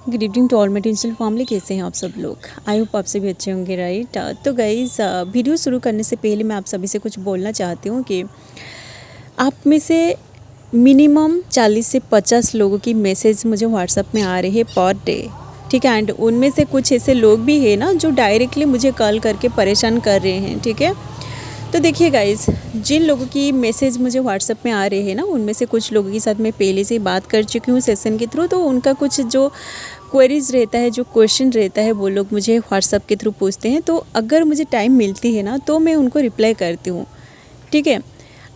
Good evening to all my digital family. कैसे हैं आप सब लोग? आई होप आप सभी अच्छे होंगे, राइट। तो गाइज़, वीडियो शुरू करने से पहले मैं आप सभी से कुछ बोलना चाहती हूँ कि आप में से मिनिमम 40 से 50 लोगों की मैसेज मुझे व्हाट्सएप में आ रही है पर डे, ठीक है। एंड उनमें से कुछ ऐसे लोग भी हैं ना जो डायरेक्टली मुझे कॉल करके परेशान कर रहे हैं, ठीक है। तो देखिए गाइज़, जिन लोगों की मैसेज मुझे व्हाट्सएप में आ रहे हैं ना, उनमें से कुछ लोगों के साथ मैं पहले से ही बात कर चुकी हूँ सेशन के थ्रू। तो उनका कुछ जो क्वेरीज रहता है, जो क्वेश्चन रहता है, वो लोग मुझे व्हाट्सएप के थ्रू पूछते हैं। तो अगर मुझे टाइम मिलती है ना तो मैं उनको रिप्लाई करती हूँ, ठीक है।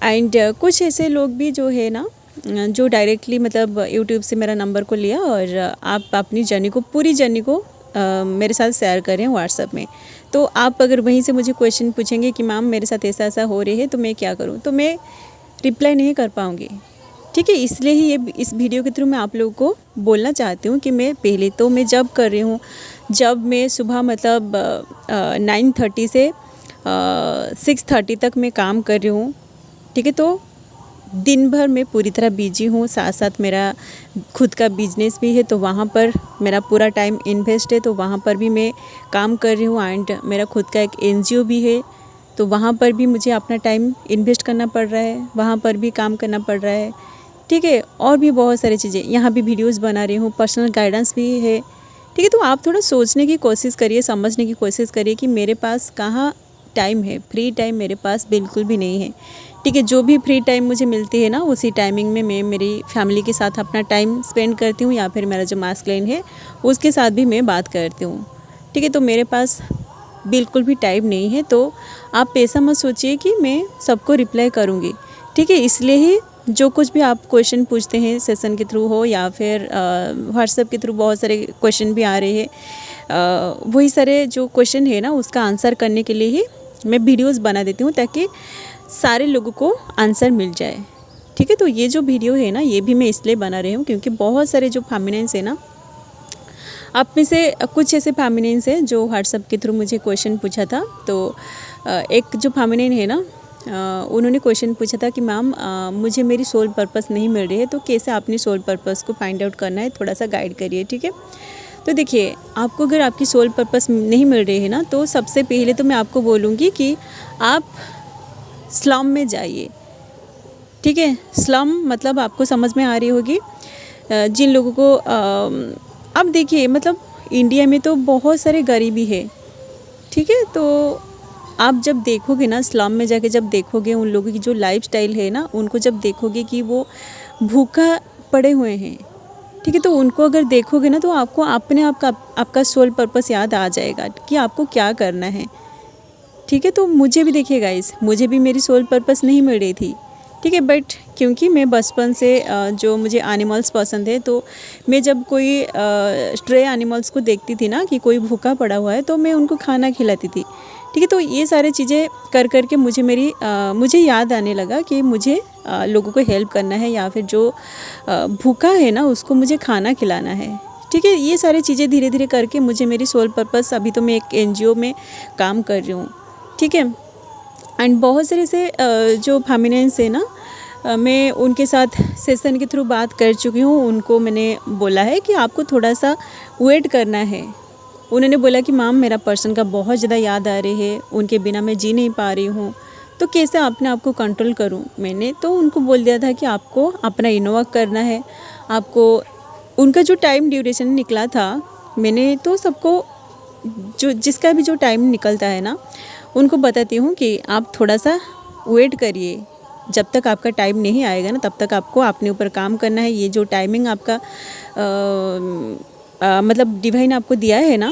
एंड कुछ ऐसे लोग भी जो है ना, जो डायरेक्टली मतलब यूट्यूब से मेरा नंबर को लिया और आप अपनी जर्नी को, पूरी जर्नी को मेरे साथ शेयर करें व्हाट्सएप में। तो आप अगर वहीं से मुझे क्वेश्चन पूछेंगे कि मैम मेरे साथ ऐसा ऐसा हो रही है तो मैं क्या करूं, तो मैं रिप्लाई नहीं कर पाऊंगी, ठीक है। इसलिए ही ये इस वीडियो के थ्रू मैं आप लोगों को बोलना चाहती हूँ कि मैं पहले तो मैं जब कर रही हूँ, जब मैं सुबह मतलब 9:30 से 6:30 तक मैं काम कर रही हूँ, ठीक है। तो दिन भर मैं पूरी तरह बिजी हूँ, साथ साथ मेरा खुद का बिजनेस भी है, तो वहाँ पर मेरा पूरा टाइम इन्वेस्ट है, तो वहाँ पर भी मैं काम कर रही हूँ। एंड मेरा खुद का एक एनजीओ भी है, तो वहाँ पर भी मुझे अपना टाइम इन्वेस्ट करना पड़ रहा है, वहाँ पर भी काम करना पड़ रहा है, ठीक है। और भी बहुत सारी चीज़ें, यहाँ भी वीडियोज़ बना रही हूँ, पर्सनल गाइडेंस भी है, ठीक है। तो आप थोड़ा सोचने की कोशिश करिए, समझने की कोशिश करिए कि मेरे पास कहाँ टाइम है। फ्री टाइम मेरे पास बिल्कुल भी नहीं है, ठीक है। जो भी फ्री टाइम मुझे मिलती है ना, उसी टाइमिंग में मैं मेरी फैमिली के साथ अपना टाइम स्पेंड करती हूँ, या फिर मेरा जो मास्कुलिन है उसके साथ भी मैं बात करती हूँ, ठीक है। तो मेरे पास बिल्कुल भी टाइम नहीं है। तो आप ऐसा मत सोचिए कि मैं सबको रिप्लाई करूँगी, ठीक है। इसलिए ही जो कुछ भी आप क्वेश्चन पूछते हैं सेशन के थ्रू हो या फिर व्हाट्सएप के थ्रू, बहुत सारे क्वेश्चन भी आ रहे हैं, वही सारे जो क्वेश्चन है ना उसका आंसर करने के लिए ही मैं वीडियोज़ बना देती हूँ, ताकि सारे लोगों को आंसर मिल जाए, ठीक है। तो ये जो वीडियो है ना, ये भी मैं इसलिए बना रही हूँ क्योंकि बहुत सारे जो फेमिनिन्स है ना, आप में से कुछ ऐसे फेमिनिन्स हैं जो व्हाट्सएप के थ्रू मुझे क्वेश्चन पूछा था। तो एक जो फेमिनिन है ना, उन्होंने क्वेश्चन पूछा था कि मैम मुझे मेरी सोल पर्पस नहीं मिल रही है, तो कैसे अपनी सोल पर्पस को फाइंड आउट करना है, थोड़ा सा गाइड करिए, ठीक है। तो देखिए, आपको अगर आपकी सोल पर्पस नहीं मिल रही है ना, तो सबसे पहले तो मैं आपको बोलूँगी कि आप स्लम में जाइए, ठीक है। स्लम मतलब आपको समझ में आ रही होगी, जिन लोगों को अब देखिए, मतलब इंडिया में तो बहुत सारे गरीबी है, ठीक है। तो आप जब देखोगे ना, स्लम में जाके जब देखोगे उन लोगों की जो लाइफस्टाइल है ना, उनको जब देखोगे कि वो भूखा पड़े हुए हैं, ठीक है। तो उनको अगर देखोगे ना, तो आपको अपने आप का आपका सोल पर्पस याद आ जाएगा कि आपको क्या करना है, ठीक है। तो मुझे भी देखिए गाइस, मुझे भी मेरी सोल पर्पस नहीं मिल रही थी, ठीक है। बट क्योंकि मैं बचपन से जो मुझे एनिमल्स पसंद है, तो मैं जब कोई स्ट्रे एनिमल्स को देखती थी ना कि कोई भूखा पड़ा हुआ है, तो मैं उनको खाना खिलाती थी, ठीक है। तो ये सारी चीज़ें कर कर के मुझे याद आने लगा कि मुझे लोगों को हेल्प करना है, या फिर जो भूखा है ना उसको मुझे खाना खिलाना है, ठीक है। ये सारी चीज़ें धीरे धीरे करके मुझे मेरी सोल पर्पस, अभी तो मैं एक एनजीओ में काम कर रही हूँ, ठीक है। एंड बहुत सारे से जो फेमिनिन्स है ना, मैं उनके साथ सेशन के थ्रू बात कर चुकी हूँ। उनको मैंने बोला है कि आपको थोड़ा सा वेट करना है। उन्होंने बोला कि मैम मेरा पर्सन का बहुत ज़्यादा याद आ रही है, उनके बिना मैं जी नहीं पा रही हूँ, तो कैसे अपने आप को कंट्रोल करूँ। मैंने तो उनको बोल दिया था कि आपको अपना इनोवा करना है। आपको उनका जो टाइम ड्यूरेशन निकला था, मैंने तो सबको जो जिसका भी जो टाइम निकलता है ना, उनको बताती हूँ कि आप थोड़ा सा वेट करिए, जब तक आपका टाइम नहीं आएगा ना, तब तक आपको अपने ऊपर काम करना है। ये जो टाइमिंग आपका मतलब डिवाइन आपको दिया है ना,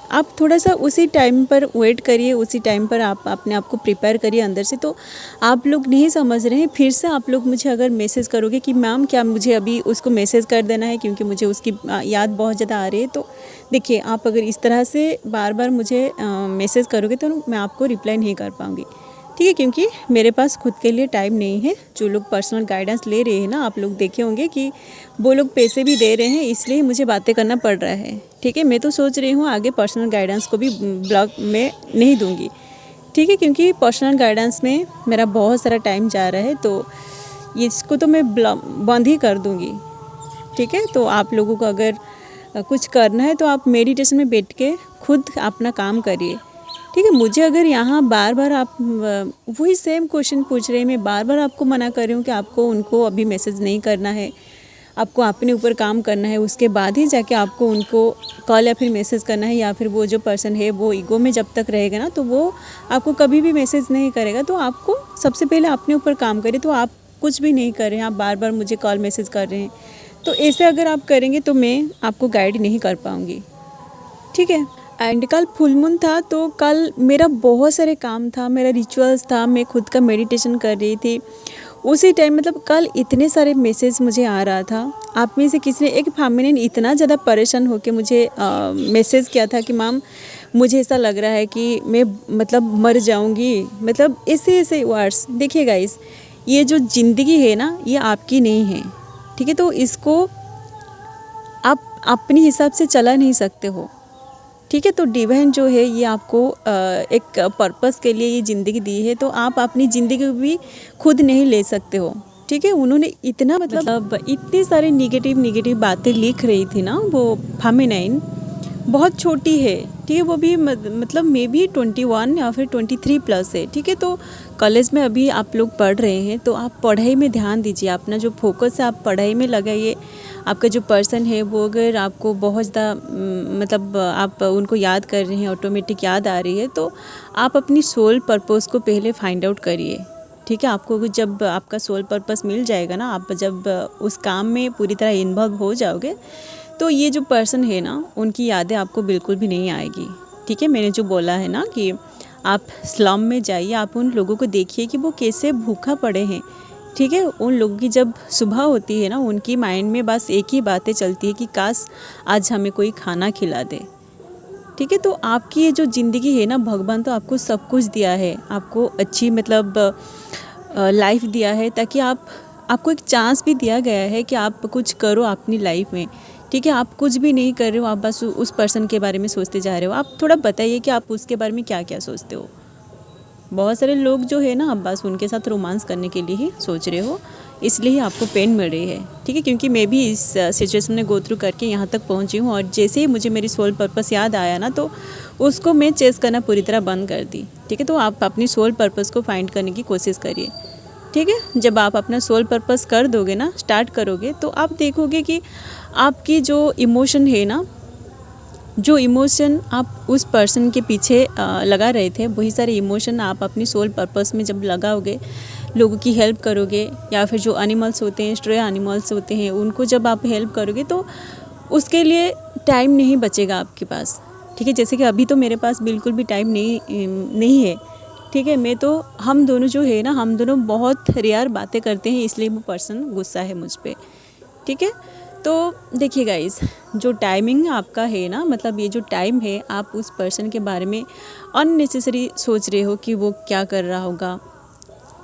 आप थोड़ा सा उसी टाइम पर वेट करिए, उसी टाइम पर आप अपने आप को प्रिपेयर करिए अंदर से। तो आप लोग नहीं समझ रहे हैं, फिर से आप लोग मुझे अगर मैसेज करोगे कि मैम क्या मुझे अभी उसको मैसेज कर देना है क्योंकि मुझे उसकी याद बहुत ज़्यादा आ रही है, तो देखिए, आप अगर इस तरह से बार बार मुझे मैसेज करोगे तो मैं आपको रिप्लाई नहीं कर पाऊँगी, ठीक है। क्योंकि मेरे पास खुद के लिए टाइम नहीं है। जो लोग पर्सनल गाइडेंस ले रहे हैं ना, आप लोग देखे होंगे कि वो लोग पैसे भी दे रहे हैं, इसलिए मुझे बातें करना पड़ रहा है, ठीक है। मैं तो सोच रही हूँ आगे पर्सनल गाइडेंस को भी ब्लॉग में नहीं दूँगी, ठीक है। क्योंकि पर्सनल गाइडेंस में मेरा बहुत सारा टाइम जा रहा है, तो इसको तो मैं बंद ही कर दूँगी, ठीक है। तो आप लोगों को अगर कुछ करना है तो आप मेडिटेशन में बैठ के खुद अपना काम करिए। ठीक है, मुझे अगर यहाँ बार बार आप वही सेम क्वेश्चन पूछ रहे हैं, मैं बार बार आपको मना कर रही हूँ कि आपको उनको अभी मैसेज नहीं करना है, आपको अपने ऊपर काम करना है, उसके बाद ही जाके आपको उनको कॉल या फिर मैसेज करना है। या फिर वो जो पर्सन है वो ईगो में जब तक रहेगा ना तो वो आपको कभी भी मैसेज नहीं करेगा। तो आपको सबसे पहले अपने ऊपर काम करिए। तो आप कुछ भी नहीं कर रहे हैं, आप बार बार मुझे कॉल मैसेज कर रहे हैं, तो ऐसे अगर आप करेंगे तो मैं आपको गाइड नहीं कर पाऊँगी। ठीक है, एंड कल फुल मून था तो कल मेरा बहुत सारे काम था, मेरा रिचुअल्स था, मैं खुद का मेडिटेशन कर रही थी उसी टाइम। मतलब कल इतने सारे मैसेज मुझे आ रहा था। आप में से किसी ने, एक फैमिली ने इतना ज़्यादा परेशान होकर मुझे मैसेज किया था कि मैम मुझे ऐसा लग रहा है कि मैं मतलब मर जाऊंगी, मतलब ऐसे ऐसे वर्ड्स। देखिए गाइस, ये जो ज़िंदगी है ना ये आपकी नहीं है। ठीक है, तो इसको आप अपने हिसाब से चला नहीं सकते हो। ठीक है, तो डिवाइन जो है ये आपको एक पर्पस के लिए ये ज़िंदगी दी है, तो आप अपनी ज़िंदगी भी खुद नहीं ले सकते हो। ठीक है, उन्होंने इतना मतलब इतनी सारी निगेटिव बातें लिख रही थी ना वो फेमिनाइन, बहुत छोटी है। ठीक है, वो भी मतलब मे बी 21 या फिर 23 प्लस है। ठीक है, तो कॉलेज में अभी आप लोग पढ़ रहे हैं तो आप पढ़ाई में ध्यान दीजिए, अपना जो फोकस है आप पढ़ाई में लगाइए। आपका जो पर्सन है वो अगर आपको बहुत ज़्यादा मतलब आप उनको याद कर रहे हैं, ऑटोमेटिक याद आ रही है, तो आप अपनी सोल पर्पस को पहले फाइंड आउट करिए। ठीक है, आपको जब आपका सोल पर्पस मिल जाएगा ना, आप जब उस काम में पूरी तरह इन्वॉल्व हो जाओगे तो ये जो पर्सन है ना उनकी यादें आपको बिल्कुल भी नहीं आएगी। ठीक है, मैंने जो बोला है ना कि आप स्लम में जाइए, आप उन लोगों को देखिए कि वो कैसे भूखा पड़े हैं। ठीक है, उन लोगों की जब सुबह होती है ना उनकी माइंड में बस एक ही बातें चलती है कि काश आज हमें कोई खाना खिला दे। ठीक है, तो आपकी ये जो ज़िंदगी है ना, भगवान तो आपको सब कुछ दिया है, आपको अच्छी मतलब लाइफ दिया है, ताकि आपको एक चांस भी दिया गया है कि आप कुछ करो अपनी लाइफ में। ठीक है, आप कुछ भी नहीं कर रहे हो, आप बस उस पर्सन के बारे में सोचते जा रहे हो। आप थोड़ा बताइए कि आप उसके बारे में क्या क्या सोचते हो। बहुत सारे लोग जो है ना आप बस उनके साथ रोमांस करने के लिए ही सोच रहे हो, इसलिए ही आपको पेन मिल रही है। ठीक है, क्योंकि मैं भी इस सिचुएशन में गो थ्रू करके यहाँ तक पहुँची हूँ, और जैसे ही मुझे मेरी सोल पर्पस याद आया ना तो उसको मैं चेस करना पूरी तरह बंद कर दी। ठीक है, तो आप अपनी सोल पर्पस को फाइंड करने की कोशिश करिए। ठीक है, जब आप अपना सोल पर्पस कर दोगे ना, स्टार्ट करोगे, तो आप देखोगे कि आपकी जो इमोशन है ना, जो इमोशन आप उस पर्सन के पीछे लगा रहे थे, वही सारे इमोशन आप अपनी सोल पर्पस में जब लगाओगे, लोगों की हेल्प करोगे, या फिर जो एनिमल्स होते हैं, स्ट्रे एनिमल्स होते हैं, उनको जब आप हेल्प करोगे तो उसके लिए टाइम नहीं बचेगा आपके पास। ठीक है, जैसे कि अभी तो मेरे पास बिल्कुल भी टाइम नहीं है। ठीक है, मैं तो हम दोनों जो है ना, हम दोनों बहुत रेयर बातें करते हैं, इसलिए वो पर्सन गुस्सा है मुझ पर। ठीक है, तो देखिए गाइस, जो टाइमिंग आपका है ना, मतलब ये जो टाइम है, आप उस पर्सन के बारे में अननेसेसरी सोच रहे हो कि वो क्या कर रहा होगा,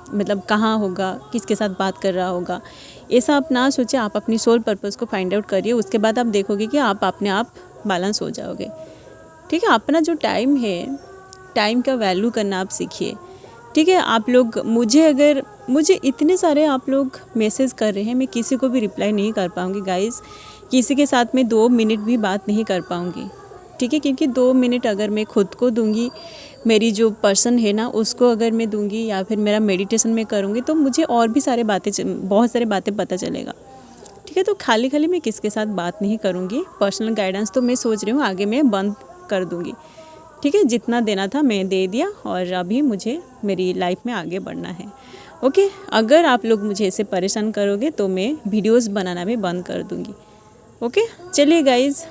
मतलब कहाँ होगा, किसके साथ बात कर रहा होगा, ऐसा आप ना सोचे। आप अपनी सोल पर्पस को फाइंड आउट करिए, उसके बाद आप देखोगे कि आप अपने आप बैलेंस हो जाओगे। ठीक है, अपना जो टाइम है, टाइम का वैल्यू करना आप सीखिए। ठीक है, आप लोग मुझे इतने सारे आप लोग मैसेज कर रहे हैं, मैं किसी को भी रिप्लाई नहीं कर पाऊँगी गाइस, किसी के साथ मैं 2 मिनट भी बात नहीं कर पाऊँगी। ठीक है, क्योंकि 2 मिनट अगर मैं खुद को दूंगी, मेरी जो पर्सन है ना उसको अगर मैं दूंगी, या फिर मेरा मेडिटेशन में करूँगी, तो मुझे और भी बहुत सारे बातें पता चलेगा। ठीक है, तो खाली मैं किसके साथ बात नहीं करूँगी। पर्सनल गाइडेंस तो मैं सोच रही हूँ आगे मैं बंद कर दूँगी। ठीक है, जितना देना था मैं दे दिया, और अभी मुझे मेरी लाइफ में आगे बढ़ना है। ओके, अगर आप लोग मुझे ऐसे परेशान करोगे तो मैं वीडियोस बनाना भी बंद कर दूँगी। ओके, चलिए गाइज़,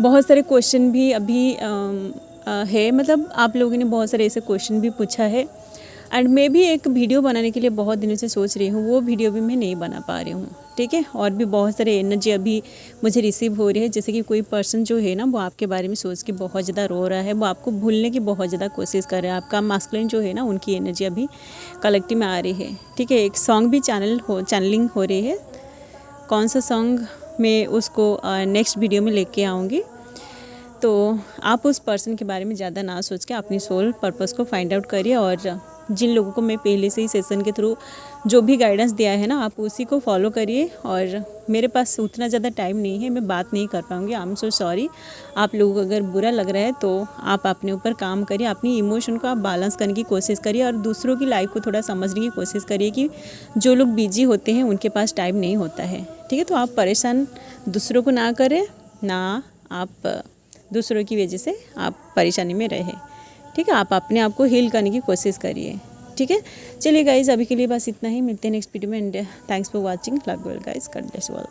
बहुत सारे क्वेश्चन भी अभी है, मतलब आप लोगों ने बहुत सारे ऐसे क्वेश्चन भी पूछा है, एंड मैं भी एक वीडियो बनाने के लिए बहुत दिनों से सोच रही हूँ, वो वीडियो भी मैं नहीं बना पा रही हूँ। ठीक है, और भी बहुत सारे एनर्जी अभी मुझे रिसीव हो रही है, जैसे कि कोई पर्सन जो है ना वो आपके बारे में सोच के बहुत ज़्यादा रो रहा है, वो आपको भूलने की बहुत ज़्यादा कोशिश कर रहा है। आपका मास्कुलिन जो है ना, उनकी एनर्जी अभी कलेक्टिव में आ रही है। ठीक है, एक सॉन्ग भी चैनलिंग हो रही है, कौन सा सॉन्ग मैं उसको नेक्स्ट वीडियो में लेके आऊँगी। तो आप उस पर्सन के बारे में ज़्यादा ना सोच के अपनी सोल पर्पस को फाइंड आउट करिए, और जिन लोगों को मैं पहले से ही सेशन के थ्रू जो भी गाइडेंस दिया है ना, आप उसी को फॉलो करिए। और मेरे पास उतना ज़्यादा टाइम नहीं है, मैं बात नहीं कर पाऊँगी, आई एम सो सॉरी। आप लोगों को अगर बुरा लग रहा है तो आप अपने ऊपर काम करिए, अपनी इमोशन को आप बैलेंस करने की कोशिश करिए और दूसरों की लाइफ को थोड़ा समझने की कोशिश करिए कि जो लोग बिजी होते हैं उनके पास टाइम नहीं होता है, ठीक है। तो आप परेशान दूसरों को ना करें, ना आप दूसरों की वजह से आप परेशानी में रहे, ठीक है। आप अपने आप को हील करने की कोशिश करिए, ठीक है। चलिए गाइज, अभी के लिए बस इतना ही, मिलते हैं नेक्स्ट वीडियो में। And thanks for watching, love you guys, God bless you all.